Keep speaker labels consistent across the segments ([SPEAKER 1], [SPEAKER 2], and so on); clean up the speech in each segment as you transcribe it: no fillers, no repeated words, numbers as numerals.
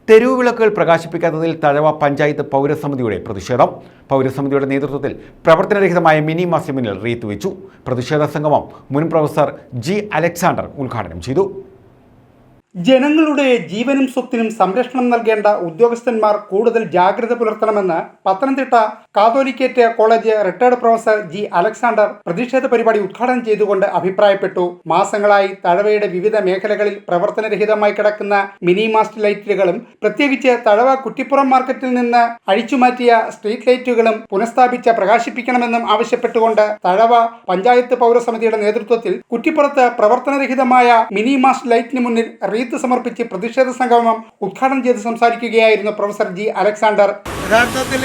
[SPEAKER 1] തെരുവ് വിളക്കുകൾ പ്രകാശിപ്പിക്കാത്തതിൽ തഴവ പഞ്ചായത്ത് പൗരസമിതിയുടെ പ്രതിഷേധം. പൗരസമിതിയുടെ നേതൃത്വത്തിൽ പ്രവർത്തനരഹിതമായ മിനി മാസിന് മുന്നിൽ റീത്ത് വെച്ചു. പ്രതിഷേധ സംഗമം മുൻ പ്രൊഫസർ ജി അലക്സാണ്ടർ ഉദ്ഘാടനം ചെയ്തു.
[SPEAKER 2] ജനങ്ങളുടെ ജീവനും സ്വത്തിനും സംരക്ഷണം നൽകേണ്ട ഉദ്യോഗസ്ഥന്മാർ കൂടുതൽ ജാഗ്രത പുലർത്തണമെന്ന് Pathanamthitta catholicate college retired professor G Alexander പ്രതിഷേധ പരിപാടി ഉദ്ഘാടനം ചെയ്തുകൊണ്ട് അഭിപ്രായപ്പെട്ടു. മാസങ്ങളായി തഴവയുടെ വിവിധ മേഖലകളിൽ പ്രവർത്തനരഹിതമായി കിടക്കുന്ന മിനി മാസ്റ്റ് ലൈറ്റുകളും പ്രത്യേകിച്ച് തഴവ കുറ്റിപ്പുറം മാർക്കറ്റിൽ നിന്ന് അഴിച്ചുമാറ്റിയ സ്ട്രീറ്റ് ലൈറ്റുകളും പുനഃസ്ഥാപിച്ച് പ്രകാശിപ്പിക്കണമെന്നും ആവശ്യപ്പെട്ടുകൊണ്ട് തഴവ പഞ്ചായത്ത് പൗരസമിതിയുടെ നേതൃത്വത്തിൽ കുറ്റിപ്പുറത്ത് പ്രവർത്തനരഹിതമായ മിനി മാസ്റ്റ് ലൈറ്റിന് മുന്നിൽ റീത്ത് സമർപ്പിച്ച് പ്രതിഷേധ സംഗമം ഉദ്ഘാടനം ചെയ്ത് സംസാരിക്കുകയായിരുന്നു പ്രൊഫസർ ജി അലക്സാണ്ടർ.
[SPEAKER 3] യഥാർത്ഥത്തിൽ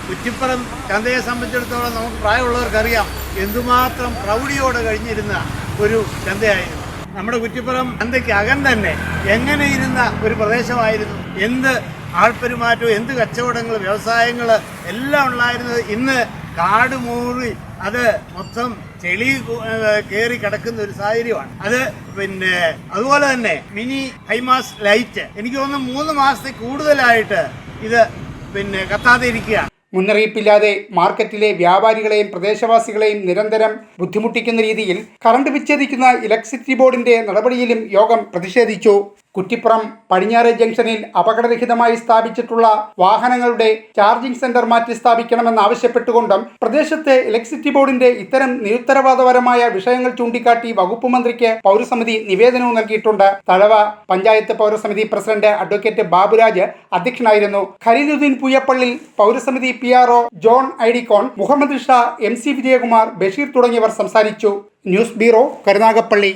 [SPEAKER 3] കുറ്റിപ്പുറം ചന്തയെ സംബന്ധിച്ചിടത്തോളം നമുക്ക് പ്രായമുള്ളവർക്കറിയാം എന്തുമാത്രം പ്രൗഢിയോടെ കഴിഞ്ഞിരുന്ന ഒരു ചന്തയായിരുന്നു. നമ്മുടെ കുറ്റിപ്പുറം ചന്തയ്ക്ക് അകം തന്നെ എങ്ങനെ ഇരുന്ന ഒരു പ്രദേശമായിരുന്നു. എന്ത് ആൾപ്പെരുമാറ്റവും എന്ത് കച്ചവടങ്ങൾ വ്യവസായങ്ങൾ എല്ലാം ഉണ്ടായിരുന്നത് ഇന്ന് കാട് മൂറി അത് മൊത്തം ചെളി കയറി കിടക്കുന്ന ഒരു സാഹചര്യമാണ്. അത് അതുപോലെ തന്നെ മിനി ഹൈമാസ് ലൈറ്റ് എനിക്ക് തോന്നുന്നു 3 മാസത്തിൽ കൂടുതലായിട്ട് ഇത് കത്താതെ ഇരിക്കുകയാണ്.
[SPEAKER 2] മുന്നറിയിപ്പില്ലാതെ മാർക്കറ്റിലെ വ്യാപാരികളെയും പ്രദേശവാസികളെയും നിരന്തരം ബുദ്ധിമുട്ടിക്കുന്ന രീതിയിൽ കറണ്ട് വിച്ഛേദിക്കുന്ന ഇലക്ട്രിസിറ്റി ബോർഡിന്റെ നടപടിയിലും യോഗം പ്രതിഷേധിച്ചു. കുറ്റിപ്പുറം പടിഞ്ഞാറ് ജംഗ്ഷനിൽ അപകടരഹിതമായി സ്ഥാപിച്ചിട്ടുള്ള വാഹനങ്ങളുടെ ചാർജിംഗ് സെന്റർ മാറ്റി സ്ഥാപിക്കണമെന്നാവശ്യപ്പെട്ടുകൊണ്ടും പ്രദേശത്തെ ഇലക്ട്രിസിറ്റി ബോർഡിന്റെ ഇത്തരം നിരുത്തരവാദപരമായ വിഷയങ്ങൾ ചൂണ്ടിക്കാട്ടി വകുപ്പ് മന്ത്രിക്ക് പൗരസമിതി നിവേദനവും നൽകിയിട്ടുണ്ട്. തഴവ പഞ്ചായത്ത് പൗരസമിതി പ്രസിഡന്റ് അഡ്വക്കേറ്റ് ബാബുരാജ് അധ്യക്ഷനായിരുന്നു. ഖലീലുദ്ദീൻ പൂയപ്പള്ളി, പൗരസമിതി PRO ജോൺ ഐഡിക്കോൺ, മുഹമ്മദ് ഷാ, MC വിജയകുമാർ, ബഷീർ തുടങ്ങിയവർ സംസാരിച്ചു. News bureau, Karunagappally.